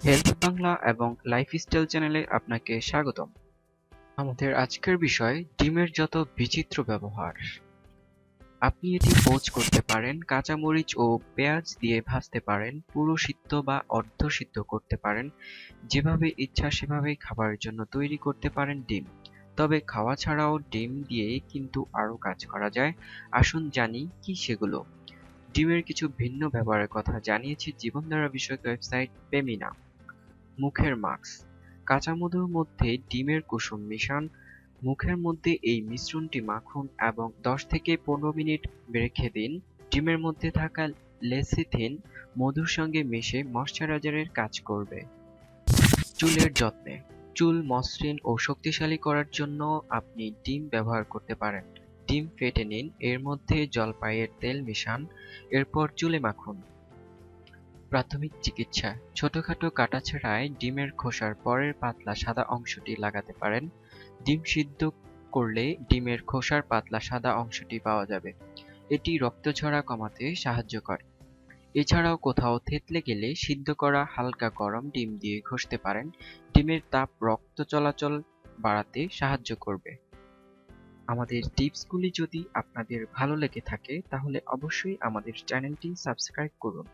Health Bangla এবং lifestyle চ্যানেলে আপনাকে স্বাগতম। আমাদের আজকের বিষয় ডিমের যত বিচিত্র ব্যবহার। আপনি এটি পোচ করতে পারেন, কাঁচামরিচ ও পেঁয়াজ দিয়ে ভাজতে পারেন, পুরো সিদ্ধ বা অর্ধ সিদ্ধ করতে পারেন, যেভাবে ইচ্ছা সেভাবেই খাবারের জন্য তৈরি করতে পারেন ডিম। তবে খাওয়া ছাড়াও ডিম দিয়ে কিন্তু আরো কাজ করা যায়। আসুন জানি কি সেগুলো। ডিমের কিছু ভিন্ন ব্যবহারের কথা জানিয়েছে জীবনধারা বিষয়ক ওয়েবসাইট পেমিনা। মুখের মাস্ক। কাঁচা মধুর মধ্যে ডিমের কুসুম মিশান, মুখের মধ্যে এই মিশ্রণটি মাখুন এবং 10 থেকে 15 মিনিট রেখে দিন। ডিমের মধ্যে থাকা লেসিথিন মধুর সঙ্গে মিশে ময়শ্চারাইজারের কাজ করবে। চুলের যত্নে। চুল মসৃণ ও শক্তিশালী করার জন্য আপনি ডিম ব্যবহার করতে পারেন। ডিম ফেটে নিন, এর মধ্যে জলপাইয়ের তেল মিশান, এরপর চুলে মাখুন। প্রাথমিক চিকিৎসা। ছোটখাটো কাটাছেঁড়ায় ডিমের খোসার পরের পাতলা সাদা অংশটি লাগাতে পারেন। ডিম সিদ্ধ করলে ডিমের খোসার পাতলা সাদা অংশটি পাওয়া যাবে। এটি রক্ত ঝরা কমাতে সাহায্য করে। এছাড়াও কোথাও থেতলে গেলে সিদ্ধ করা হালকা গরম ডিম দিয়ে ঘষতে পারেন। ডিমের তাপ রক্ত চলাচল বাড়াতে সাহায্য করবে। আমাদের টিপসগুলি যদি আপনাদের ভালো লেগে থাকে তাহলে অবশ্যই আমাদের চ্যানেলটি সাবস্ক্রাইব করুন।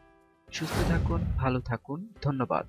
সুস্থ থাকুন, ভালো থাকুন, ধন্যবাদ।